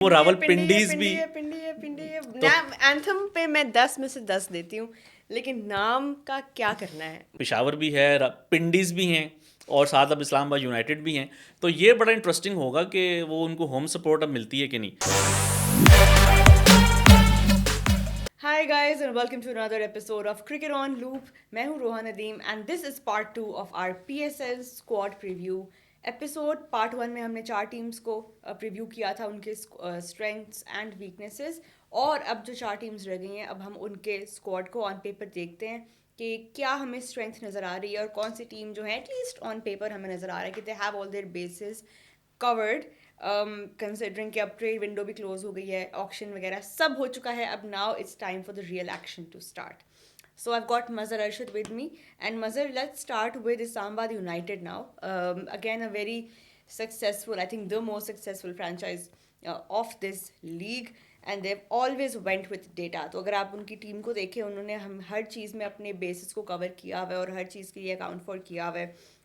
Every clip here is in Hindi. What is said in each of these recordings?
वो पिंडी है, रावलपिंडीज भी। पिंडी है, पिंडी है, पिंडी है। तो नाम एंथम पे मैं 10 में से 10 देती हूँ, लेकिन नाम का क्या करना है। पेशावर भी है, पिंडीज भी हैं, और साथ अब इस्लामाबाद यूनाइटेड भी हैं। तो ये बड़ा इंटरेस्टिंग होगा कि वो उनको होम सपोर्ट अब मिलती है कि नहीं। Hi guys and welcome to another episode of cricket on loop. मैं हूँ Roha Nadeem and this is part 2 of our PSL squad preview episode. Part 1 में हमने 4 टीम्स को प्रीव्यू किया था, उनके स्ट्रेंथ्स एंड वीकनेसेस। और अब जो 4 टीम्स रह गई हैं, अब हम उनके स्क्वाड को ऑन पेपर देखते हैं कि क्या हमें स्ट्रेंथ नज़र आ रही है और कौन सी टीम जो है एटलीस्ट ऑन पेपर हमें नज़र आ रहा है कि they have all their bases covered. Considering कि अब ट्रेड विंडो भी क्लोज हो गई है, ऑक्शन वगैरह सब हो चुका है। अब now it's time for the real action to start. So I've got Mazhar Arshad with me, and Mazhar, let's start with Islamabad United now. Again, a very successful, I think the most successful franchise of this league, and they've always went with data. तो अगर आप उनकी टीम को देखें, उन्होंने हम हर चीज़ में अपने बेसिस को कवर किया हुआ है और हर चीज़ के लिए अकाउंट फॉर किया हुआ है।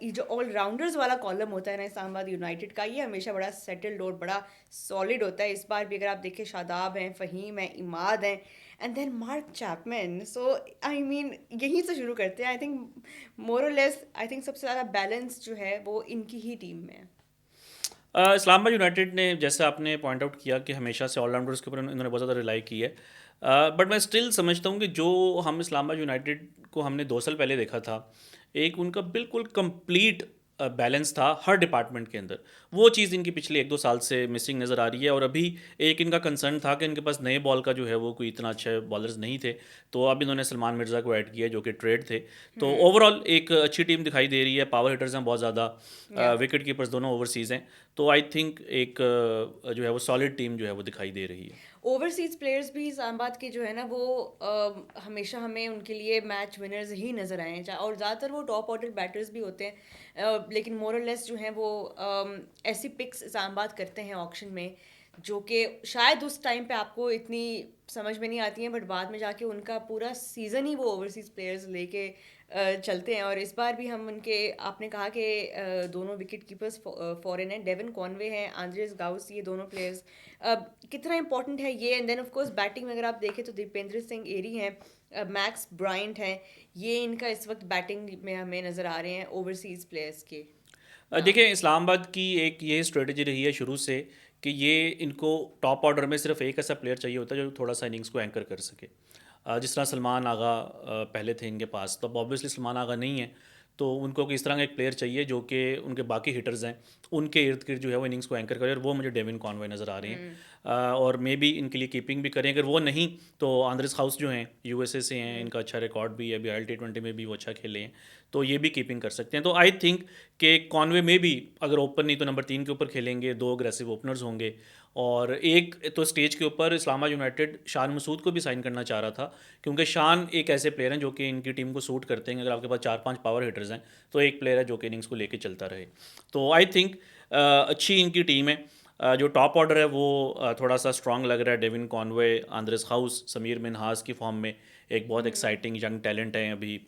ये जो ऑलराउंडर्स वाला कॉलम होता है ना इस्लामाबाद यूनाइटेड का, ये हमेशा बड़ा सेटल्ड और बड़ा सॉलिड होता है। इस बार भी अगर आप देखें, शादाब हैं, फ़हीम हैं, इमाद हैं, and then Mark Chapman. So I mean यहीं से शुरू करते हैं। आई थिंक मोर और लेस, आई थिंक सबसे ज़्यादा बैलेंस जो है वो इनकी ही टीम में है। इस्लामाबाद यूनाइटेड ने, जैसे आपने पॉइंट आउट किया, कि हमेशा से ऑलराउंडर्स के ऊपर इन्होंने बहुत ज़्यादा रिलाई की है। बट मैं स्टिल समझता हूँ कि जो हम इस्लामाबाद यूनाइटेड को हमने 2 साल पहले देखा था, एक उनका बिल्कुल कंप्लीट बैलेंस था हर डिपार्टमेंट के अंदर। वो चीज़ इनकी पिछले 1-2 साल से मिसिंग नज़र आ रही है। और अभी एक इनका कंसर्न था कि इनके पास नए बॉल का जो है वो कोई इतना अच्छे बॉलर्स नहीं थे। तो अब इन्होंने सलमान मिर्ज़ा को ऐड किया, जो कि ट्रेड थे। तो ओवरऑल एक अच्छी टीम दिखाई दे रही है। पावर हिटर्स हैं बहुत ज़्यादा, या विकेट कीपर्स दोनों ओवरसीज़ हैं। तो आई थिंक एक जो है वो सॉलिड टीम जो है वो दिखाई दे रही है। ओवरसीज प्लेयर्स भी इस्लामाबाद के जो है ना वो हमेशा हमें उनके लिए मैच विनर्स ही नज़र आए हैं, और ज़्यादातर वो टॉप ऑर्डर बैटर्स भी होते हैं। लेकिन मोर और लेस जो हैं वो ऐसी पिक्स इस्लामाबाद करते हैं ऑक्शन में जो कि शायद उस टाइम पे आपको इतनी समझ में नहीं आती हैं, बट बाद में जाके उनका पूरा सीज़न ही वो ओवरसीज़ प्लेयर्स लेके चलते हैं। और इस बार भी हम उनके, आपने कहा कि दोनों विकेट कीपर्स फॉरेन हैं, डेविन कॉनवे हैं, आंद्रेस गाउस, ये दोनों प्लेयर्स कितना इंपॉर्टेंट है ये। And then of course batting में अगर आप देखें तो दीपेंद्र सिंह एरी हैं, मैक्स ब्रायंट हैं, ये इनका इस वक्त बैटिंग में हमें नज़र आ रहे हैं ओवरसीज़ प्लेयर्स के नाम। देखिए, इस्लामाबाद की एक ये स्ट्रेटजी रही है शुरू से कि ये इनको टॉप ऑर्डर में सिर्फ एक ऐसा प्लेयर चाहिए होता है जो थोड़ा सा इनिंग्स को एंकर कर सके। जिस तरह सलमान आगा पहले थे इनके पास, तो अब ऑब्वियसली सलमान आगा नहीं है। तो उनको किस तरह का एक प्लेयर चाहिए जो कि उनके बाकी हिटर्स हैं उनके इर्द गिर्द जो है वो इनिंग्स को एंकर करे, और वो मुझे डेविन कॉनवे नज़र आ रहे हैं। और मे बी इनके लिए कीपिंग भी करें। अगर वो नहीं तो आंद्रेस हाउस जो हैं यूएसए से हैं, इनका अच्छा रिकॉर्ड भी है, अभी IL T20 में भी वो अच्छा खेले हैं, तो ये भी कीपिंग कर सकते हैं। तो आई थिंक कि कॉनवे में भी अगर ओपन नहीं तो नंबर 3 के ऊपर खेलेंगे, 2 अग्रेसिव ओपनर्स होंगे। और एक तो स्टेज के ऊपर इस्लामाबाद यूनाइटेड शान मसूद को भी साइन करना चाह रहा था, क्योंकि शान एक ऐसे प्लेयर हैं जो कि इनकी टीम को सूट करते हैं। अगर आपके पास 4-5 पावर हिटर्स हैं तो एक प्लेयर है जो कि इनिंग्स को लेके चलता रहे। तो आई थिंक अच्छी इनकी टीम है। जो टॉप ऑर्डर है वो थोड़ा सा स्ट्रांग लग रहा है। Devon Conway, Andries Gous, Sameer Minhas की फॉर्म में एक बहुत एक्साइटिंग यंग टैलेंट है। अभी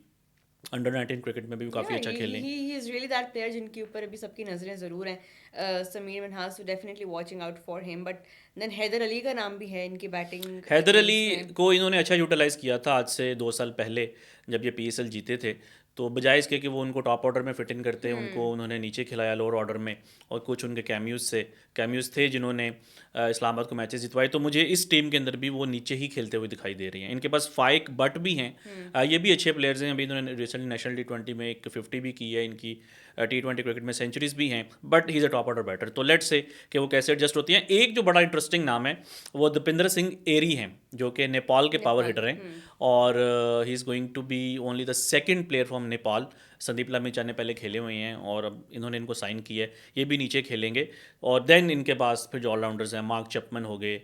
अंडर 19 क्रिकेट में भी काफ़ी Yeah, अच्छा खेलें। he is really that player जिनके ऊपर अभी सबकी नज़रें ज़रूर हैं। Sameer Minhas definitely watching out for him, but then Haider Ali का नाम भी है इनकी बैटिंग हैदर अली टीम्स में। को इन्होंने अच्छा यूटिलाइज़ किया था आज से 2 साल पहले, जब ये PSL जीते थे। तो बजाय इसके कि वो उनको टॉप ऑर्डर में फिट इन करते हैं, उनको उन्होंने नीचे खिलाया लोअर ऑर्डर में। और कुछ उनके कैम्यूज़ थे जिन्होंने इस्लामाबाद को मैचेस जितवाए। तो मुझे इस टीम के अंदर भी वो नीचे ही खेलते हुए दिखाई दे रही हैं। इनके पास फाइक बट भी हैं, ये भी अच्छे प्लेयर्स हैं। अभी इन्होंने रिसेंटली नेशनल T20 में एक 50 भी की है। इनकी T20 क्रिकेट में सेंचुरीज भी हैं, but he is a top order batter. तो लेट्स से कि वो कैसे एडजस्ट होती हैं। एक जो बड़ा इंटरेस्टिंग नाम है वो दीपेंद्र सिंह एरी हैं, जो कि नेपाल के पावर नेपाल। हिटर हैं। और he is going to be only the second player from Nepal. Sandeep Lamichhane पहले खेले हुए हैं और अब इन्होंने इनको साइन किया है, ये भी नीचे खेलेंगे। और देन इनके पास फिर जो ऑलराउंडर्स हैं, मार्क चैपमैन हो गए,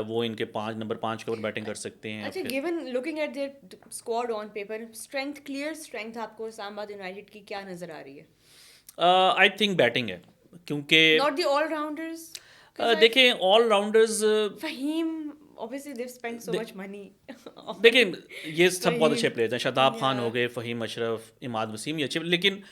वो इनके नंबर 5 के ऊपर बैटिंग कर सकते हैं। अच्छा, फिर given looking at there squad on paper, strength, clear strength आपको इस्लामाबाद यूनाइटेड की क्या नज़र आ रही है? आई थिंक बैटिंग है, क्योंकि not the allrounders, because I देखें allrounders Faheem obviously they've spent so दे, much money on देखिए ये सब बहुत अच्छे Fahim. प्लेयर्स हैं, शादाब खान हो Yeah. गए, फ़हीम अशरफ, इमाद वसीम, ये अच्छे, लेकिन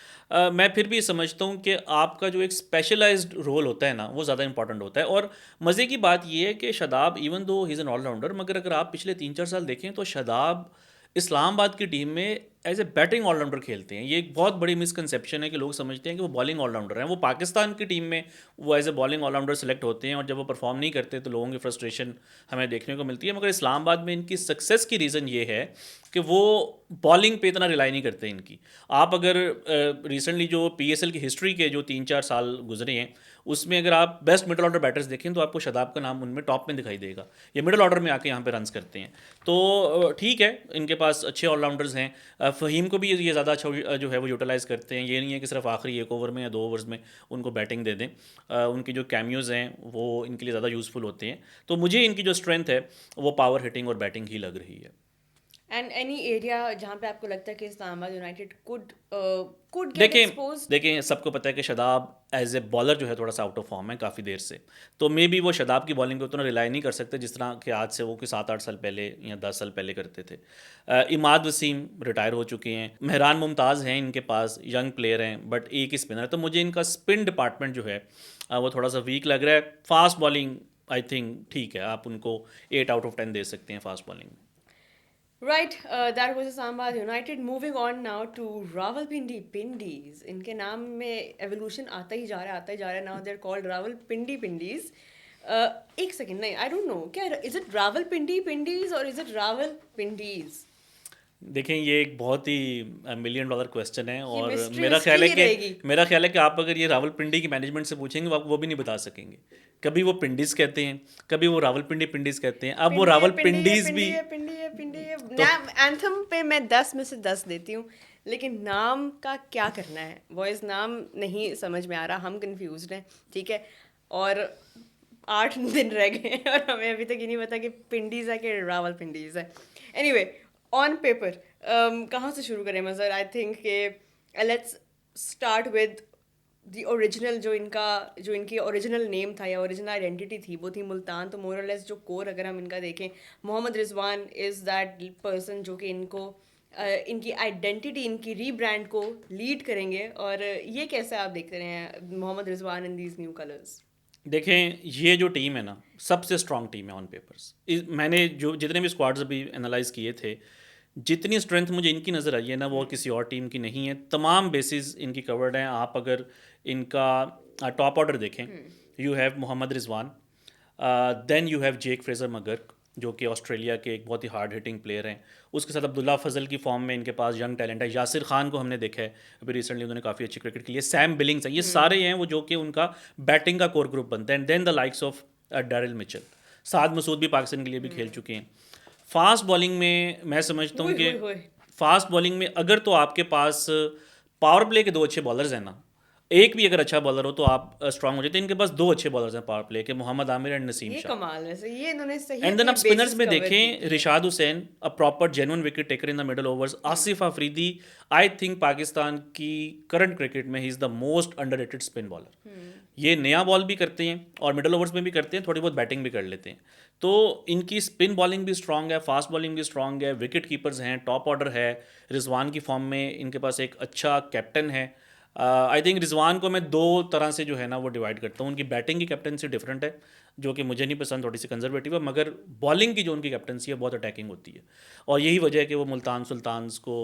मैं फिर भी समझता हूँ कि आपका जो एक स्पेशलाइज्ड रोल होता है ना, वो ज़्यादा इंपॉर्टेंट होता है। और मज़े की बात ये है कि Shadab, even though he is an allrounder, मगर अगर आप पिछले 3-4 साल देखें तो शादाब इस्लामाबाद की टीम में एज ए बैटिंग ऑलराउंडर खेलते हैं। ये एक बहुत बड़ी मिसकंसेप्शन है कि लोग समझते हैं कि वो बॉलिंग ऑलराउंडर हैं। वो पाकिस्तान की टीम में वो as a bowling allrounder select होते हैं, और जब वो परफॉर्म नहीं करते तो लोगों की फ्रस्ट्रेशन हमें देखने को मिलती है। मगर इस्लामाबाद में इनकी सक्सेस की रीज़न ये है कि वो बॉलिंग पे इतना रिलाई नहीं करते इनकी। आप अगर रिसेंटली जो पीएसएल की हिस्ट्री के जो 3-4 साल गुजरे हैं, उसमें अगर आप बेस्ट मिडल ऑर्डर बैटर्स देखें तो आपको शादाब का नाम उनमें टॉप में दिखाई देगा। ये मिडल ऑर्डर में आके यहाँ पे रन्स करते हैं। तो ठीक है, इनके पास अच्छे ऑलराउंडर्स हैं। फ़हीम को भी ये ज़्यादा अच्छा जो है वो यूटिलाइज़ करते हैं। ये नहीं है कि सिर्फ आखिरी 1 ओवर में या 2 ओवर्स में उनको बैटिंग दे दें। उनकी जो कैमियोज़ हैं वो इनके लिए ज़्यादा यूज़फुल होते हैं। तो मुझे इनकी जो स्ट्रेंथ है वो पावर हिटिंग और बैटिंग ही लग रही है। एंड एनी एरिया जहाँ पे आपको लगता है कि इस्लामाबाद यूनाइटेड कुड गेट देखें एक्सपोज्ड? देखें सबको पता है कि शादाब एज ए बॉलर जो है थोड़ा सा आउट ऑफ फॉर्म है काफ़ी देर से। तो मे बी वो शादाब की बॉलिंग पे उतना रिलाई नहीं कर सकते जिस तरह के आज से वो कि 7-8 साल पहले या 10 साल पहले करते थे। इमाद वसीम रिटायर हो चुके हैं। मेहरान मुमताज़ हैं इनके पास, यंग प्लेयर हैं, बट एक ही स्पिनर है। तो मुझे इनका स्पिन डिपार्टमेंट जो है वो थोड़ा सा वीक लग रहा है। फास्ट बॉलिंग आई थिंक ठीक है, आप उनको 8 आउट ऑफ 10 दे सकते हैं फास्ट बॉलिंग में। Right, that was Islamabad United. Moving on now to Rawalpindi Pindies. इनके नाम में evolution आता ही जा रहा है, आता ही जा रहा है. Now they're called Rawalpindi Pindies. एक सेकेंड, नहीं, I don't know. क्या is it Rawalpindi Pindies or is it Rawalpindies? देखें ये एक बहुत ही मिलियन डॉलर क्वेश्चन है, ये और mystery मेरा उसकी ख्याल है ही कि रहेगी. आप अगर ये रावलपिंडी की मैनेजमेंट से पूछेंगे वो भी नहीं बता सकेंगे। कभी वो पिंडीज कहते हैं, कभी वो रावलपिंडी पिंडीज कहते हैं, अब वो पिंडी है, पिंडी है, रावलपिंडीज भी। पिंडी है, पिंडी है, पिंडी है. तो नाम एंथम पे मैं 10 में से 10 देती हूँ, लेकिन नाम का क्या करना है? बॉयज नाम नहीं समझ में आ रहा, हम कंफ्यूज हैं, ठीक है? और 8 दिन रह गए हैं और हमें अभी तक ये नहीं पता कि पिंडीज है कि रावल पिंडीज है. एनीवे, ऑन पेपर कहाँ से शुरू करें मज़र? आई थिंक कि let's start with the original, जो इनकी ओरिजिनल नेम था या ओरिजिनल आइडेंटिटी थी, वो थी मुल्तान. तो मोर और लेस जो कोर अगर हम इनका देखें, Mohammad Rizwan is that person जो कि इनको इनकी आइडेंटिटी, इनकी रीब्रांड को लीड करेंगे. और ये कैसे आप देख रहे हैं Mohammad Rizwan in these new colours? देखें ये जो टीम है ना, सबसे स्ट्रांग टीम है ऑन पेपर्स। मैंने जो जितने भी स्क्वाड्स अभी एनालाइज किए थे, जितनी स्ट्रेंथ मुझे इनकी नज़र आई है ना, वो किसी और टीम की नहीं है। तमाम बेसिस इनकी कवर्ड हैं। आप अगर इनका टॉप ऑर्डर देखें, you have Mohammad Rizwan, then you have Jake Fraser McGurk जो कि ऑस्ट्रेलिया के एक बहुत ही हार्ड हिटिंग प्लेयर हैं। उसके साथ अब्दुल्ला फजल की फॉर्म में इनके पास यंग टैलेंट है। यासिर खान को हमने देखा है अभी रिसेंटली, उन्होंने काफ़ी अच्छी क्रिकेट की है। सैम बिलिंग्स है, ये सारे हैं वो जो कि उनका बैटिंग का कोर ग्रुप बनते हैं। And then the likes of Daryl Mitchell, Saad Masood भी पाकिस्तान के लिए भी खेल चुके हैं। फास्ट बॉलिंग में मैं समझता हूँ कि फास्ट बॉलिंग में अगर तो आपके पास पावर प्ले के 2 अच्छे बॉलर्स हैं ना, एक भी अगर अच्छा बॉलर हो तो आप स्ट्रांग हो जाते हैं। इनके पास 2 अच्छे बॉलर्स हैं पावर प्ले के, मोहम्मद आमिर एंड नसीम ये शाह। कमाल है. ये इन्होंने सही एंड देन अपनी आप स्पिनर्स bases में cover की. देखें, Rishad Hussain a proper genuine wicket taker in the middle overs. Asif Afridi, I think Pakistan की करंट क्रिकेट में he is the most underrated spin bowler. ये नया बॉल भी करते हैं और मिडल ओवर्स में भी करते हैं, थोड़ी बहुत बैटिंग भी कर लेते हैं। तो इनकी स्पिन बॉलिंग भी स्ट्रांग है, फास्ट बॉलिंग भी स्ट्रांग है, विकेट कीपर्स हैं, टॉप ऑर्डर है। रिजवान की फॉर्म में इनके पास एक अच्छा कैप्टन है। आई थिंक रिजवान को मैं 2 तरह से जो है ना वो डिवाइड करता हूँ। उनकी बैटिंग की कैप्टनसी डिफरेंट है, जो कि मुझे नहीं पसंद, थोड़ी सी कंजर्वेटिव है, मगर बॉलिंग की जो उनकी कैप्टनसी है बहुत अटैकिंग होती है। और यही वजह है कि वो मुल्तान सुल्तान्स को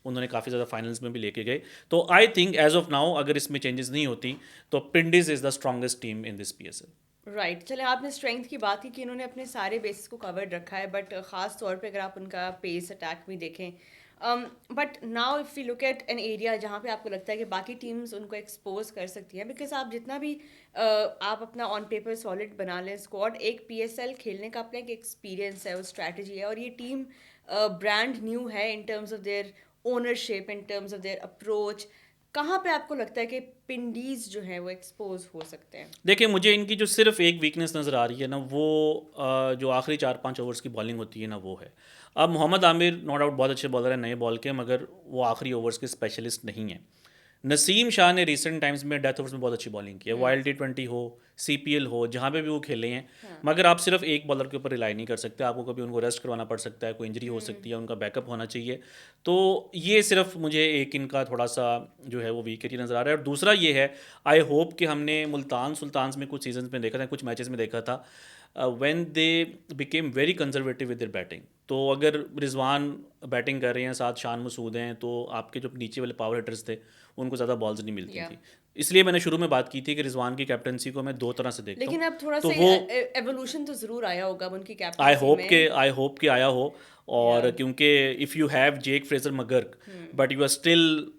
उन्होंने काफ़ी ज़्यादा फाइनल्स में भी लेके गए। तो I think as of now अगर इसमें चेंजेस नहीं होती तो Pindiz is the strongest team in this PSL। Right, चले आपने स्ट्रेंथ की बात की कि इन्होंने अपने सारे बेसिस को कवर्ड रखा है, बट ख़ास तौर पे अगर आप उनका पेस अटैक भी देखें, but now if you look at an area जहाँ पे आपको लगता है कि बाकी टीम्स उनको एक्सपोज कर सकती हैं, बिकॉज आप जितना भी आप अपना ऑन पेपर सॉलिड बना लें स्क्वाड, एक PSL खेलने का अपना एक एक्सपीरियंस है, वो स्ट्रैटेजी है, और ये टीम ब्रांड न्यू है इन terms of their ownership, in terms of their approach. कहाँ पे आपको लगता है कि पिंडीज जो है वो एक्सपोज हो सकते हैं? देखिए मुझे इनकी जो सिर्फ एक वीकनेस नज़र आ रही है ना, वो जो आखिरी 4-5 ओवर्स की बॉलिंग होती है ना, वो है। अब मोहम्मद आमिर नो डाउट बहुत अच्छे बॉलर हैं नए बॉल के, मगर वो आखिरी ओवर्स के स्पेशलिस्ट नहीं हैं। नसीम शाह ने रिसेंट टाइम्स में डेथ ओवर्स में बहुत अच्छी बॉलिंग की है, वाइल्ड T20 हो, CPL हो, जहाँ पे भी वो खेले हैं। मगर आप सिर्फ एक बॉलर के ऊपर रिलाई नहीं कर सकते, आपको कभी उनको रेस्ट करवाना पड़ सकता है, कोई इंजरी हो सकती है, उनका बैकअप होना चाहिए। तो ये सिर्फ मुझे एक इनका थोड़ा सा जो है वो वीक एरिया नज़र आ रहा है। और दूसरा ये है, आई होप कि हमने मुल्तान सुल्तान्स में कुछ सीजन में देखा था, कुछ मैचेस में देखा था, when they became very conservative with their batting. तो अगर रिजवान बैटिंग कर रहे हैं, साथ शान मसूद हैं, तो आपके जो नीचे वाले पावर हिटर्स थे उनको ज़्यादा बॉल्स नहीं मिलती या थी। इसलिए मैंने शुरू में बात की थी कि रिजवान की कैप्टनसी को मैं दो तरह से देखता लेकिन हूँ। अब थोड़ा तो सा वो एवोल्यूशन तो ज़रूर आया होगा अब उनकी आई कैप्टनसी होप के में। आई होप के आया हो। या और क्योंकि if you have Jake Fraser McGurk but you are still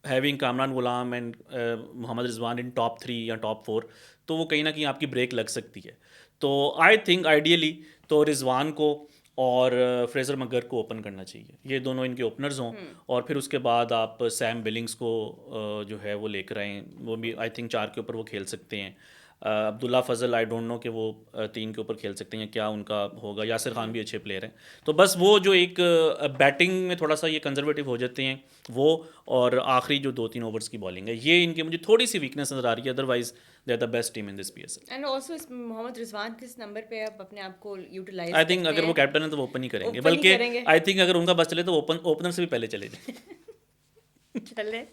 having Kamran Ghulam and Mohammad Rizwan in top 3 या टॉप 4, तो वो कहीं ना कहीं आपकी ब्रेक लग सकती है। तो आई थिंक आइडियली तो रिजवान को और फ्रेजर मगर को ओपन करना चाहिए, ये दोनों इनके ओपनर्स हों। और फिर उसके बाद आप सैम बिलिंग्स को जो है वो लेकर आएँ, वो भी आई थिंक 4 के ऊपर वो खेल सकते हैं। अब्दुल्ला फजल आई डोंट नो कि वो 3 के ऊपर खेल सकते हैं, क्या उनका होगा। यासिर खान भी अच्छे प्लेयर हैं। तो बस वो जो एक बैटिंग में थोड़ा सा ये कंजर्वेटिव हो जाते हैं वो, और आखिरी जो 2-3 ओवर्स की बॉलिंग है, ये इनकी मुझे थोड़ी सी वीकनेस नज़र आ रही है। Otherwise they are the best team in this PSL। And also इस मोहम्मद रिजवान किस नंबर पे आप अपने आप को यूटिलाइज आई थिंक करते अगर वो हैं? कैप्टन है तो वो ओपन ही करेंगे, ओपन ही बल्कि करेंगे। आई थिंक अगर उनका बस चले तो ओपनर से भी पहले चले जाए। चले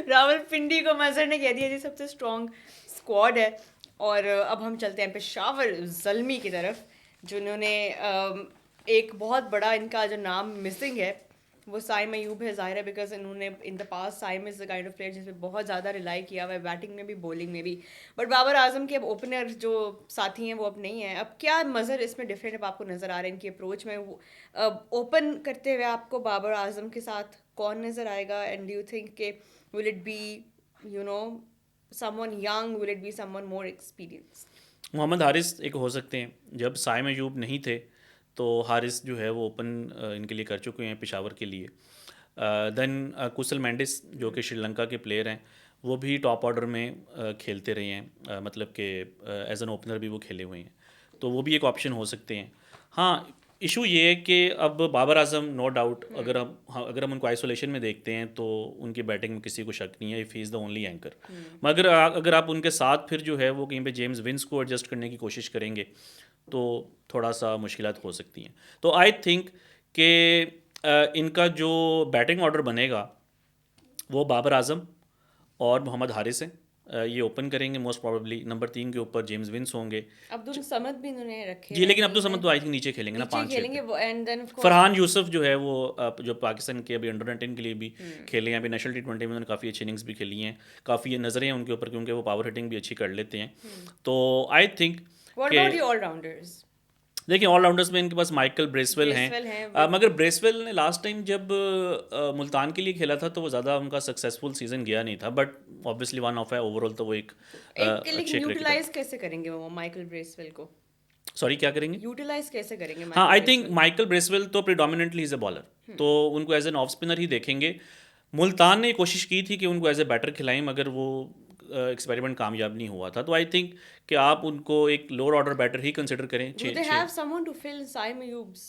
रावलपिंडी को मजर ने कह दिया जी सबसे स्ट्रॉन्ग स्क्वाड है। और अब हम चलते हैं पेशावर जल्मी की तरफ, जिन्होंने एक बहुत बड़ा इनका जो नाम मिसिंग है वो साइम अयूब है। ज़ाहिर है बिकॉज इन्होंने in the past Saim is the kind of player जिस पे बहुत ज़्यादा रिलाई किया हुआ है, बैटिंग में भी बॉलिंग में भी। बट बाबर आजम के अब ओपनर जो साथी हैं वो अब नहीं है। अब क्या मज़र इसमें डिफरेंट अब आपको नज़र आ रहा है इनकी अप्रोच में? ओपन करते हुए आपको बाबर आजम के साथ कौन नज़र आएगा? एंड डू यू थिंक के will it be you know someone young, will it be someone more experienced? Mohammad Haris एक हो सकते हैं, जब साइम अयूब नहीं थे तो हारिस जो है वो ओपन इनके लिए कर चुके हैं पेशावर के लिए। देन कुशल मेंडिस जो कि श्रीलंका के प्लेयर हैं, वो भी टॉप ऑर्डर में खेलते रहे हैं, मतलब कि एज एन ओपनर भी वो खेले हुए हैं, तो वो भी एक ऑप्शन हो सकते हैं। हाँ, इशू ये है कि अब बाबर आजम नो डाउट, अगर हम उनको आइसोलेशन में देखते हैं तो उनकी बैटिंग में किसी को शक नहीं है, if he is the only anchor. मगर अगर आप उनके साथ फिर जो है वो कहीं पे जेम्स विंस को एडजस्ट करने की कोशिश करेंगे तो थोड़ा सा मुश्किलात हो सकती हैं। तो आई थिंक कि इनका जो बैटिंग ऑर्डर बनेगा वो बाबर आजम और मोहम्मद हारिस हैं। ये ओपन करेंगे मोस्ट प्रोबेबली। नंबर 3 के ऊपर जेम्स विंस होंगे। अब्दुल समद भी इन्होंने रखे जी, हुए हैं लेकिन अब्दुल टीम समद में, तो आई थिंक नीचे खेलेंगे ना, नीचे 5-6 खेलेंगे पे। वो। And then of course Farhan Yousuf जो है वो जो पाकिस्तान के अभी अंडर 19 के लिए भी खेले हैं, अभी नेशनल T20 में उन्होंने काफ़ी अच्छी इनिंग्स भी खेली हैं, काफ़ी नज़रें हैं उनके ऊपर क्योंकि वो पावर हिटिंग भी अच्छी कर लेते हैं। तो आई थिंक व्हाट कि अबाउट द ऑलराउंडर्स? देखिए ऑलराउंडर्स में इनके पास माइकल ब्रेसवेल हैं। ब्रेसवेल हैं मगर ब्रेसवेल ने लास्ट टाइम जब मुल्तान के लिए खेला था तो वो ज़्यादा उनका सक्सेसफुल सीजन गया नहीं था, बट ऑब्वियसली वन ऑफ है ओवरऑल, तो वो एक एक लेकिन अच्छे क्रिकेटर। यूटिलाइज कैसे करेंगे वो माइकल ब्रेसवेल को? सॉरी, क्या करेंगे? यूटिलाइज कैसे करेंगे हाँ, Michael I think Bracewell? Michael Bracewell तो प्रिडोमिनेंटली इज़ ए बॉलर, तो उनको एज एन ऑफ स्पिनर ही देखेंगे। मुल्तान ने कोशिश की थी कि उनको एज ए बैटर खिलाएं, मगर वो एक्सपेरिमेंट कामयाब नहीं हुआ था। तो आई थिंक कि आप उनको एक लोअर ऑर्डर बैटर ही कंसिडर करें। Do they have someone to fill Saim Ayub's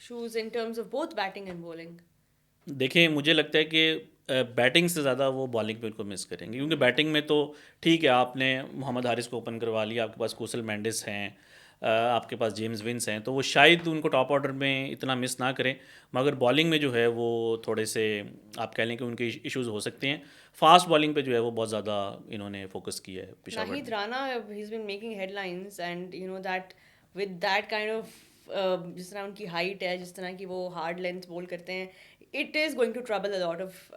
shoes in terms of both batting and bowling? देखें, मुझे लगता है कि बैटिंग से ज़्यादा वो बॉलिंग पे उनको मिस करेंगे, क्योंकि बैटिंग में तो ठीक है, आपने मोहम्मद हारिस को ओपन करवा लिया, आपके पास कुशल मेंडिस हैं, आपके पास जेम्स विंस हैं, तो वो शायद उनको टॉप ऑर्डर में इतना मिस ना करें। मगर बॉलिंग में जो है वो थोड़े से आप कह लें कि उनके इश्यूज हो सकते हैं। फास्ट बॉलिंग पे जो है वो बहुत ज़्यादा इन्होंने फोकस किया है पेशावर Nahid ने। Rana, he's been making headlines, and you know that with that kind of जिस तरह उनकी हाइट है, जिस तरह की वो हार्ड लेंथ बोल करते हैं, it is going to trouble a lot of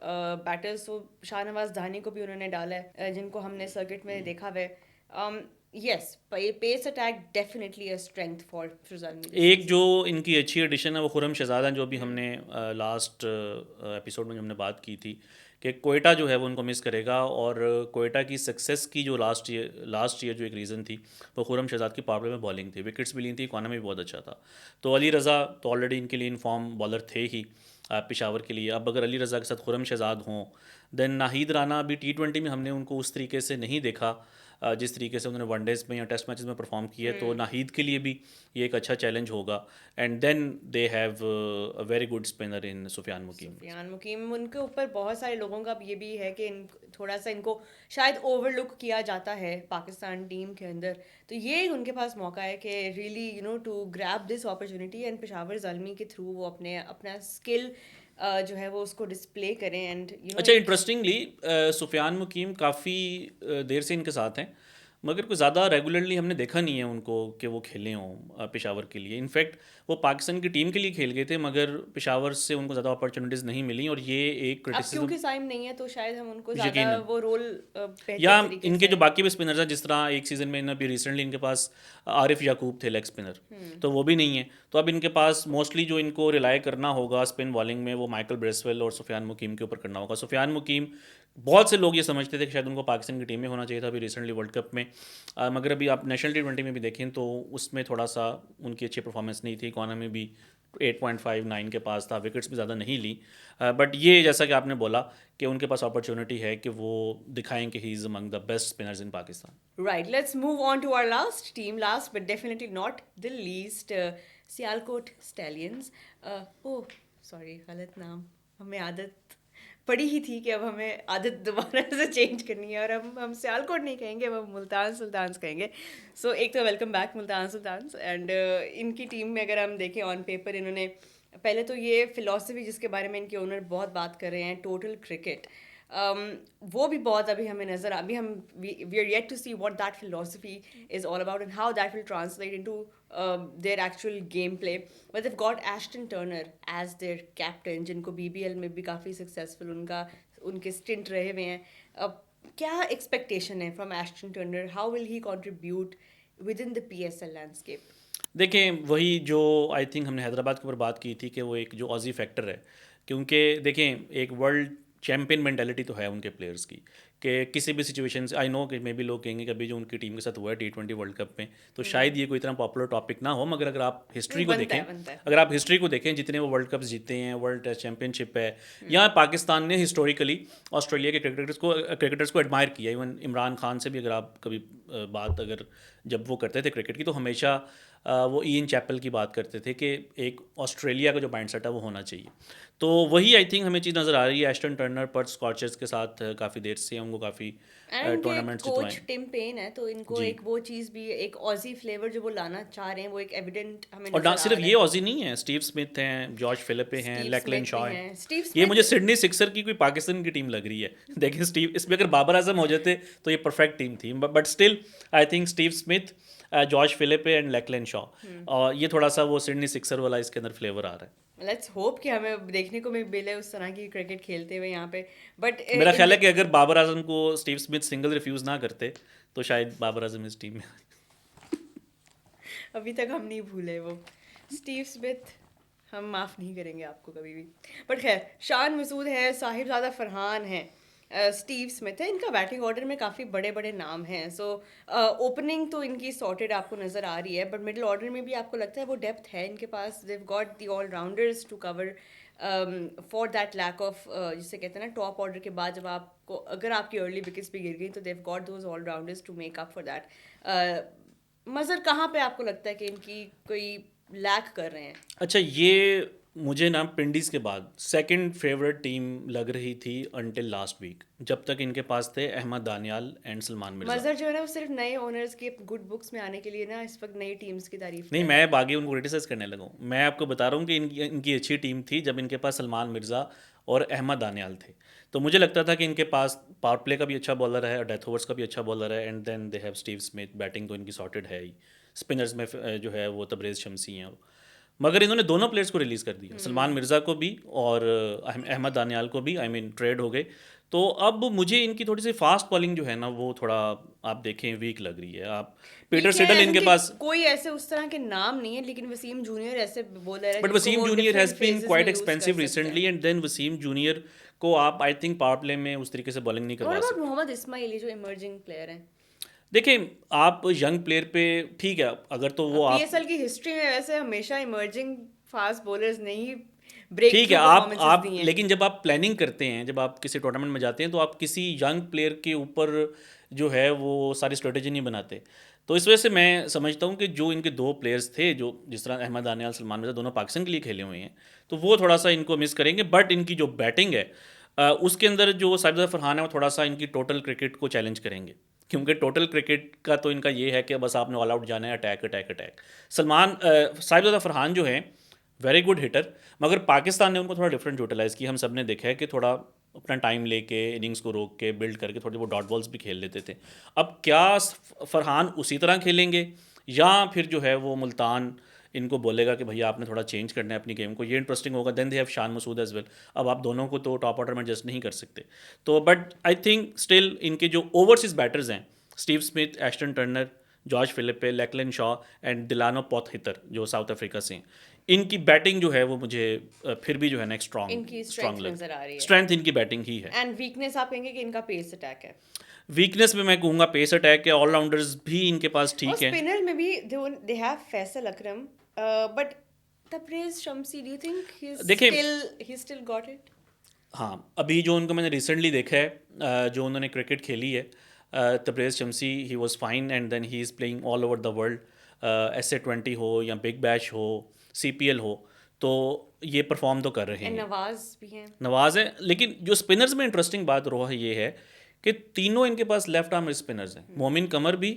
batters. So Shahnawaz Dahani को भी उन्होंने डाला है, जिनको हमने सर्किट में देखा हुआ है। Yes, pace attack definitely a strength for फिजालमी। एक जो इनकी अच्छी एडिशन है वो खुरम शहजाद हैं, जो भी हमने लास्ट एपिसोड में जो हमने बात की थी कि कोयटा जो है वो उनको मिस करेगा। और कोयटा की सक्सेस की जो लास्ट ईयर जो एक रीज़न थी वो खुरम शहजाद की पावर में बॉलिंग थी, विकेट्स भी ली थी, इकॉनमी भी बहुत अच्छा था। तो अली रज़ा तो ऑलरेडी इनके लिए इनफॉर्म बॉलर थे ही पेशावर के लिए। अब अगर अली रज़ा के साथ खुरम शहजाद हों, देन नाहिद राना भी T20 में हमने उनको उस तरीके से नहीं देखा जिस तरीके से उन्होंने वनडेज में या टेस्ट मैचेस में परफॉर्म किया है, तो नाहीद के लिए भी ये एक अच्छा चैलेंज होगा। And then they have a very good spinner in Sufiyan Muqeem. Sufiyan Muqeem, उनके ऊपर बहुत सारे लोगों का ये भी है कि थोड़ा सा इनको शायद ओवरलुक किया जाता है पाकिस्तान टीम के अंदर। तो ये उनके पास मौका है कि really to grab this opportunity and Peshawar Zalmi के थ्रू वो अपने अपना स्किल जो है वो उसको डिस्प्ले करें एंड अच्छा, इंटरेस्टिंगली सुफियान मुकीम काफ़ी देर से इनके साथ हैं, मगर कोई ज़्यादा रेगुलरली हमने देखा नहीं है उनको कि वो खेले हों पेशावर के लिए। इनफैक्ट वो पाकिस्तान की टीम के लिए खेल गए थे, मगर पेशावर से उनको ज़्यादा अपॉर्चुनिटीज़ नहीं मिली, और ये एक अब क्रिटिसिज्म क्योंकि साइम नहीं है तो शायद हम उनको ज़्यादा यकीनन, वो रोल या बेहतर तरीके इनके से। जो बाकी भी स्पिनर्स हैं, जिस तरह एक सीज़न में अभी रिसेंटली इनके पास आरिफ याकूब थे लेग स्पिनर, तो वो भी नहीं है। तो अब इनके पास मोस्टली जो इनको रिलाई करना होगा स्पिन बॉलिंग में, वो माइकल ब्रेसवेल और सुफियान मुकीम के ऊपर करना होगा। सुफियान मुकीम, बहुत से लोग ये समझते थे कि शायद उनको पाकिस्तान की टीम में होना चाहिए था अभी रिसेंटली वर्ल्ड कप में, मगर अभी आप नेशनल T20 में भी देखें तो उसमें थोड़ा सा उनकी अच्छी परफॉर्मेंस नहीं थी। इकॉनमी भी 8.59 के पास था, विकेट्स भी ज़्यादा नहीं ली, बट ये जैसा कि आपने बोला कि उनके पास अपॉर्चुनिटी है कि वो दिखाएं कि he is among the best spinners in Pakistan. Right, let's move on to our last team, last but definitely not the least, Sialkot Stallions. Oh, sorry, गलत नाम। हमें आदत पड़ी ही थी कि अब हमें आदत दोबारा से चेंज करनी है, और हम सियालकोट नहीं कहेंगे, अब हम मुल्तान सुल्तान्स कहेंगे। सो एक तो welcome back Multan Sultans, and इनकी टीम में अगर हम देखें ऑन पेपर, इन्होंने पहले तो ये फिलॉसफी जिसके बारे में इनके ओनर बहुत बात कर रहे हैं, टोटल क्रिकेट, वो भी बहुत अभी हमें नज़र अभी हम we are yet to see what that philosophy is all about and how that will translate into their actual game play. But they've got Ashton Turner as their captain, जिनको BBL में भी काफ़ी सक्सेसफुल उनके स्टिंट रहे हुए हैं। अब क्या एक्सपेक्टेशन है from Ashton Turner, how will he contribute with in the PSL landscape? देखें, वही जो आई थिंक हमने हैदराबाद के ऊपर बात की थी कि वो एक जो ऑजी फैक्टर है, क्योंकि देखें एक वर्ल्ड चैम्पियन मेंटालिटी तो है उनके प्लेयर्स की, कि किसी भी सिचुएशन से, आई नो कि मे भी लोग कहेंगे कि अभी जो उनकी टीम के साथ हुआ है T20 वर्ल्ड कप में, तो शायद ये कोई इतना पॉपुलर टॉपिक ना हो, मगर अगर आप हिस्ट्री को बनता देखें, है, बनता है। अगर आप हिस्ट्री को देखें, जितने वो वर्ल्ड कप्स जीते हैं, वर्ल्ड टेस्ट चैंपियनशिप है, यहाँ पाकिस्तान ने हिस्टोरिकली ऑस्ट्रेलिया के क्रिकेटर्स को एडमायर किया। इवन इमरान खान से भी अगर आप कभी बात अगर जब वो करते थे क्रिकेट की, तो हमेशा वो ईएन चैपल की बात करते थे कि एक ऑस्ट्रेलिया का जो माइंडसेट है वो होना चाहिए। तो वही आई थिंक हमें चीज़ नज़र आ रही है। एस्टन टर्नर पर्थ स्कॉचर्स के साथ काफ़ी देर से उनको काफ़ी एंड इनके टूर्नामेंट्स कोच जितवाए। टिम पेन है, तो इनको जी, एक वो चीज़ भी, एक ऑजी फ्लेवर जो वो लाना चाह रहे हैं, वो एक एविडेंट हमें और ना नज़र आ सिर्फ रहा ये है। ऑजी नहीं है, स्टीव स्मिथ हैं, जॉर्ज फिलिपे हैं, स्टीव लैकलन स्मिथ भी शॉ हैं। हैं, स्टीव ये मुझे स्मिथ। सिडनी सिक्सर की कोई पाकिस्तान की टीम लग रही है। देखिए स्टीव, इसमें अगर बाबर आजम हो जाते तो ये परफेक्ट टीम थी, but still I think Steve Smith, George Philippe and Lachlan Shaw, और ये थोड़ा सा वो सिडनी सिक्सर वाला इसके अंदर फ्लेवर आ रहा है। लेट्स होप कि हमें देखने को मिले उस तरह की क्रिकेट खेलते हुए यहाँ पे। बट मेरा ख्याल है कि अगर बाबर आजम को स्टीव स्मिथ सिंगल रिफ्यूज़ ना करते, तो शायद बाबर आजम इस टीम में। अभी तक हम नहीं भूले वो स्टीव स्मिथ, हम माफ़ नहीं करेंगे आपको कभी भी। बट खैर, शान मसूद है, साहिबजादा फरहान है, स्टीव स्मिथ है, इनका बैटिंग ऑर्डर में काफ़ी बड़े बड़े नाम हैं। सो ओपनिंग तो इनकी सॉर्टेड आपको नज़र आ रही है, बट मिडिल ऑर्डर में भी आपको लगता है वो डेप्थ है इनके पास? They've got the allrounders to cover for that lack of, जिसे कहते हैं ना टॉप ऑर्डर के बाद जब आपको अगर आपकी अर्ली विकेट्स भी गिर गई, तो they've got those allrounders to make up for that. मज़र कहाँ पे आपको लगता है कि इनकी कोई लैक कर रहे हैं? अच्छा, ये मुझे ना पिंडीज़ के बाद सेकंड फेवरेट टीम लग रही थी अनटिल लास्ट वीक, जब तक इनके पास थे अहमद दानियाल एंड सलमान मिर्ज़ा। मज़र जो है ना, वो सिर्फ नए ओनर्स के गुड बुक्स में आने के लिए ना इस वक्त नई टीम्स की तारीफ नहीं, कर रहा है। मैं आगे उनको क्रिटिसाइज़ करने लगा हूँ। मैं आपको बता रहा हूँ कि इनकी इनकी अच्छी टीम थी जब इनके पास सलमान मिर्ज़ा और अहमद दानियाल थे। तो मुझे लगता था कि इनके पास पावर प्ले का भी अच्छा बॉलर है और डेथ ओवर्स का भी अच्छा बॉलर है, and then they have Steve Smith. Batting तो इनकी सॉर्टेड है ही। स्पिनर्स में जो है वो तबरेज़ शमसी हैं, मगर इन्होंने दोनों प्लेयर्स को रिलीज़ कर दिया, सलमान मिर्ज़ा को भी और अहमद दानियाल को भी। आई मीन ट्रेड हो गए। तो अब मुझे इनकी थोड़ी सी फास्ट बॉलिंग जो है ना, वो थोड़ा आप देखें वीक लग रही है। आप पीटर ठीक है, सिडल इनके उनके पास, कोई ऐसे उस तरह के नाम नहीं है, लेकिन वसीम जूनियर ऐसे बॉलर है बट जिनको वसीम वो junior has different been phases quite में यूज कर एक्सपेंसिव सकते हैं। Recently, and then Waseem junior को आप आई थिंक पावर प्ले में उस तरीके से बॉलिंग नहीं और करवा अबाउट सकते। मोहम्मद इस्माइली जो इमर्जिंग प्लेयर हैं, देखें, आप यंग प्लेयर पे ठीक है, अगर तो वो आप PSL की हिस्ट्री में वैसे हमेशा इमर्जिंग फास्ट बॉलर्स ने ही ब्रेक ठीक है, थ्रू परफॉर्मेंसेस दी हैं। लेकिन जब आप प्लानिंग करते हैं, जब आप किसी टूर्नामेंट में जाते हैं, तो आप किसी यंग प्लेयर के ऊपर जो है वो सारी स्ट्रेटेजी नहीं बनाते। तो इस वजह से मैं समझता हूँ कि जो इनके दो प्लेयर्स थे जो जिस तरह अहमद दानियाल सलमान मिर्ज़ा दोनों पाकिस्तान के लिए खेले हुए हैं, तो वो थोड़ा सा इनको मिस करेंगे। बट इनकी जो बैटिंग है उसके अंदर जो साजिद फरहान है वो थोड़ा सा इनकी टोटल क्रिकेट को चैलेंज करेंगे, क्योंकि टोटल क्रिकेट का तो इनका ये है कि बस आपने ऑल आउट जाना है, attack attack attack. Sahib Farhan जो है वेरी गुड हिटर, मगर पाकिस्तान ने उनको थोड़ा डिफरेंट यूटिलाइज़ किया। हम सब ने देखा है कि थोड़ा अपना टाइम लेके इनिंग्स को रोक के बिल्ड करके थोड़े वो डॉट बॉल्स भी खेल लेते थे। अब क्या फरहान उसी तरह खेलेंगे या फिर जो है वो मुल्तान इनको बोलेगा कि भैया आपने थोड़ा चेंज करना है अपनी गेम को, ये इंटरेस्टिंग होगा। Then they have Shan Masood as well. अब आप दोनों को तो टॉप ऑर्डर में एडजस्ट नहीं कर सकते। तो बट आई थिंक स्टिल इनके जो ओवरसीज बैटर्स हैं, Steve Smith, Ashton Turner, George Philippe, Lachlan Shaw and Dilano Potgieter जो साउथ अफ्रीका से हैं, इनकी बैटिंग जो है वो मुझे फिर भी जो है ना एक इनकी स्ट्रॉन्ग स्ट्रेंथ लग नजर आ रही है। स्ट्रेंथ इनकी बैटिंग ही है। एंड वीकनेस आप कहेंगे कि इनका पेस अटैक है। वीकनेस में मैं कहूँगा पेस अटैक के ऑलराउंडर्स भी इनके पास और ठीक हैं। स्पिनर में भी they have Faisal Akram, but Tabraiz Shamsi, do you think देखिए ही स्टिल गॉट इट? हाँ, अभी जो उनको मैंने रिसेंटली देखा है जो उन्होंने क्रिकेट खेली है, Tabraiz Shamsi, he was fine and then he is playing all over the world. SA20 हो या बिग बैश हो, CPL हो, तो ये परफॉर्म तो कर रहे एंड हैं। नवाज भी हैं। नवाज है, लेकिन जो स्पिनर्स में इंटरेस्टिंग बात रोहा ये है कि तीनों इनके पास लेफ्ट आर्म स्पिनर्स हैं। मोमिन कमर भी,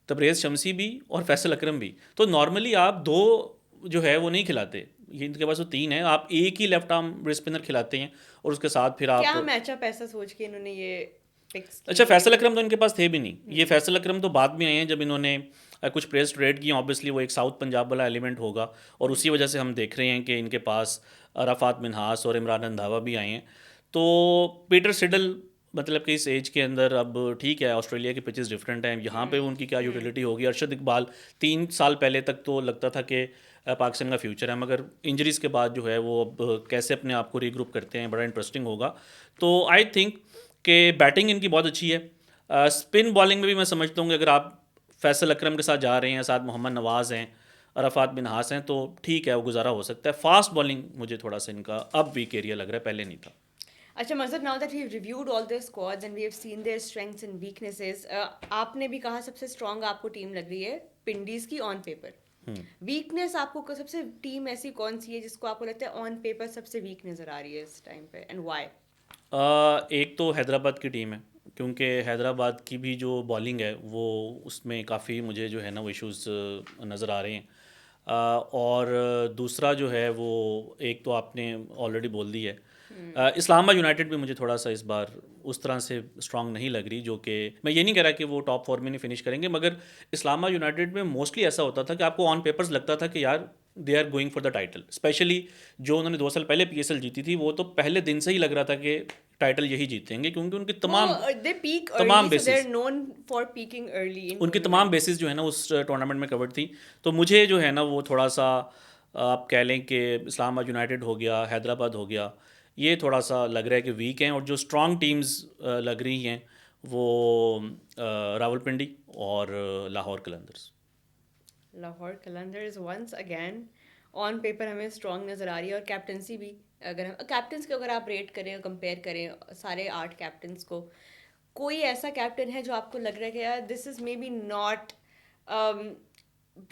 तबरेज़ शम्सी भी और फैसल अकरम भी। तो नॉर्मली आप दो जो है वो नहीं खिलाते, ये इनके पास तो तीन है, आप एक ही लेफ्ट आर्म स्पिनर खिलाते हैं और उसके साथ फिर क्या आप। मैचअप ऐसा सोच के इन्होंने ये पिक्स अच्छा, फैसल अकरम तो इनके पास थे भी नहीं। ये फैसल अकरम तो बाद में आए हैं जब इन्होंने कुछ प्लेयर्स ट्रेड किए। ऑब्वियसली वो एक साउथ पंजाब वाला एलिमेंट होगा और उसी वजह से हम देख रहे हैं कि इनके पास अराफात मिन्हास और इमरान रंधावा भी आए हैं। तो पीटर सिडल मतलब कि इस एज के अंदर अब ठीक है, ऑस्ट्रेलिया की पिचेस डिफरेंट हैं, यहाँ पे उनकी क्या यूटिलिटी होगी। अरशद इकबाल 3 साल पहले तक तो लगता था कि पाकिस्तान का फ्यूचर है, मगर इंजरीज़ के बाद जो है वो अब कैसे अपने आप को रीग्रुप करते हैं, बड़ा इंटरेस्टिंग होगा। तो आई थिंक कि बैटिंग इनकी बहुत अच्छी है। स्पिन बॉलिंग में भी मैं समझता हूँ कि अगर आप फैसल अकरम के साथ जा रहे हैं, साथ मोहम्मद नवाज़ हैं, अरफात बिन हास हैं, तो ठीक है, वो गुजारा हो सकता है। फास्ट बॉलिंग मुझे थोड़ा सा इनका अब वीक एरिया लग रहा है, पहले नहीं था। अच्छा मजहब, now that we have reviewed all their squads and we have seen their strengths and weaknesses, आपने भी कहा सबसे स्ट्रांग आपको टीम लग रही है पिंडीज की ऑन पेपर। वीकनेस आपको सबसे टीम ऐसी कौन सी है जिसको आपको लगता है ऑन पेपर सबसे वीक नजर आ रही है इस टाइम पे, एंड व्हाई? एक तो हैदराबाद की टीम है, क्योंकि हैदराबाद की भी जो बॉलिंग है वो उसमें काफ़ी मुझे जो है ना वो इश्यूज नज़र आ रहे हैं। और दूसरा जो है वो एक तो आपने ऑलरेडी बोल दी है। इस्लामाबाद यूनाइटेड भी मुझे थोड़ा सा इस बार उस तरह से स्ट्रांग नहीं लग रही, जो कि मैं ये नहीं कह रहा कि वो टॉप 4 में नहीं फिनिश करेंगे, मगर इस्लामाबाद यूनाइटेड में मोस्टली ऐसा होता था कि आपको ऑन पेपर्स लगता था कि यार they are going for the title. Specially जो उन्होंने 2 साल पहले PSL जीती थी, वो तो पहले दिन से ही लग रहा था कि टाइटल यही जीतेंगे, क्योंकि उनकी दे पीक तमाम early, so they basis are known for peaking early in उनकी तमाम बेसिस जो है ना उस टूर्नामेंट में कवर्ड थी। तो मुझे जो है ना वो थोड़ा सा आप कह लें कि इस्लामाबाद यूनाइटेड हो गया, हैदराबाद हो गया, ये थोड़ा सा लग रहा है कि वीक हैं। और जो स्ट्रॉन्ग टीम्स लग रही हैं वो रावलपिंडी और Lahore Qalandars. Lahore Qalandars once again on paper हमें स्ट्रांग नज़र आ रही है, और कैप्टनसी भी, अगर हम कैप्टन्स को अगर आप रेट करें, कंपेयर करें सारे 8 कैप्टन्स को, कोई ऐसा कैप्टन है जो आपको लग रहा है कि यार this is may be not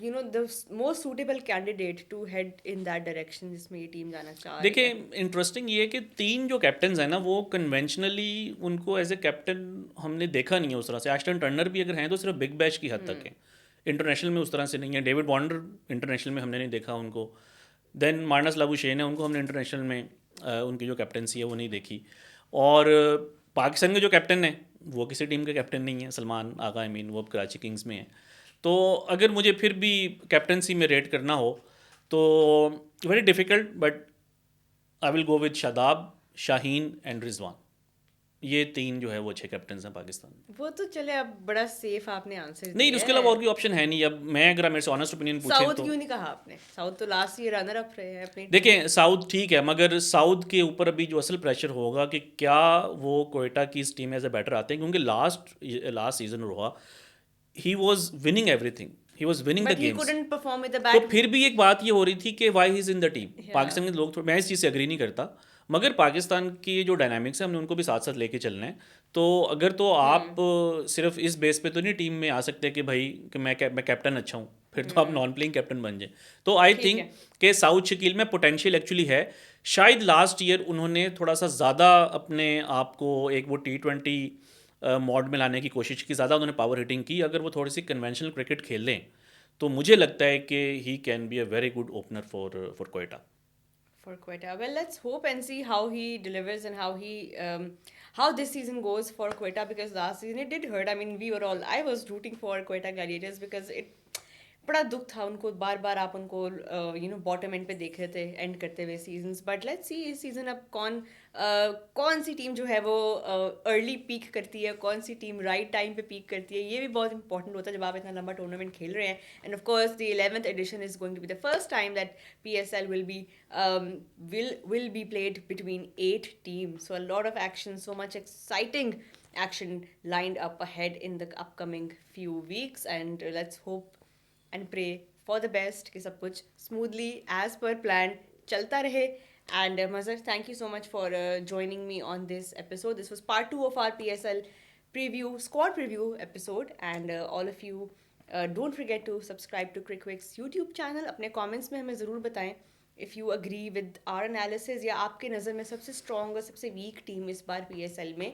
you know the most suitable candidate to head in that direction जिसमें ये टीम जाना चाह रही देखिए, है? इंटरेस्टिंग ये है कि 3 जो कैप्टन्स हैं ना वो कन्वेंशनली उनको एज ए कैप्टन हमने देखा नहीं है उस तरह से। एस्टन टर्नर भी अगर हैं तो सिर्फ बिग बैश की हद तक है, इंटरनेशनल में उस तरह से नहीं है। डेविड वार्नर इंटरनेशनल में हमने नहीं देखा उनको। देन मार्नस लाबुशेन है, उनको हमने इंटरनेशनल में उनकी जो कैप्टनसी है वो नहीं देखी। और पाकिस्तान के जो कैप्टन है वो किसी टीम के कैप्टन नहीं है, सलमान आगा, आई मीन वो अब कराची किंग्स में है। तो अगर मुझे फिर भी कैप्टनसी में रेट करना हो तो very difficult, but I will go with Shadab, Shaheen and Rizwan. ये 3 जो है वो अच्छे कैप्टन हैं पाकिस्तान में। वो तो चले, अब बड़ा सेफ आपने आंसर नहीं, दिया उसके अलावा है। और कोई ऑप्शन है नहीं। अब मैं अगर मेरे से ऑनेस्ट ओपिनियन पूछें साउथ तो क्यों नहीं कहा आपने? साउथ तो लास्ट ईयर रनर अप रहे हैं अपनी टीम। देखें, साउथ ठीक है, मगर साउथ के ऊपर अभी जो असल प्रेशर होगा कि क्या वो कोयटा की इस टीम एज ए बैटर आते हैं, क्योंकि लास्ट सीजन रहा, he was winning everything, he was winning the but he games. Couldn't perform with the तो बैट। फिर भी एक बात ये हो रही थी कि why he is in the team. Yeah. Pakistan के लोग मैं इस चीज़ से एग्री नहीं करता, मगर पाकिस्तान की जो डायनामिक्स है हमने उनको भी साथ साथ लेके चलना है। तो अगर तो आप सिर्फ इस बेस पे तो नहीं टीम में आ सकते कि भाई कि मैं कैप्टन अच्छा हूँ, फिर तो आप नॉन प्लेइंग कैप्टन बन जाए। तो आई ठीक थिंक है। कि साउथ शकील में पोटेंशियल एक्चुअली है। शायद लास्ट ईयर उन्होंने थोड़ा सा ज़्यादा अपने आप को एक वो T20 मॉड में लाने की कोशिश की, ज़्यादा उन्होंने पावर हिटिंग की। अगर वो थोड़ी सी कन्वेंशनल क्रिकेट खेल लें तो मुझे लगता है कि he can be a very good opener for Quetta. For Quetta. Well, let's hope and see how he delivers and how this season goes for Quetta, because last season it did hurt. I mean, I was rooting for Quetta Gladiators because it बड़ा दुख था उनको, बार बार आप उनको बॉटम एंड पे देख रहे थे एंड करते हुए सीजन्स। बट लेट्स सी इस सीजन अब कौन सी टीम जो है वो अर्ली पीक करती है, कौन सी टीम राइट टाइम पे पीक करती है। ये भी बहुत इंपॉर्टेंट होता है जब आप इतना लंबा टूर्नामेंट खेल रहे हैं। And of course the 11th edition is going to be the first time that PSL will be played between 8 teams. So a lot of action, so much exciting action lined up ahead in the upcoming few weeks. And let's hope and pray for the best कि सब कुछ smoothly as per plan चलता रहे. And Mazhar, thank you so much for joining me on this episode. This was part 2 of our PSL squad preview episode. And all of you, don't forget to subscribe to Crickwick's YouTube channel. अपने comments में हमें ज़रूर बताएं if you agree with our analysis, या आपके नज़र में सबसे strong और सबसे weak team इस बार PSL में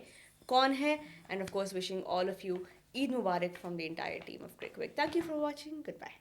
कौन है. And of course, wishing all of you Eid Mubarak from the entire team of Crickwick. Thank you for watching. Goodbye.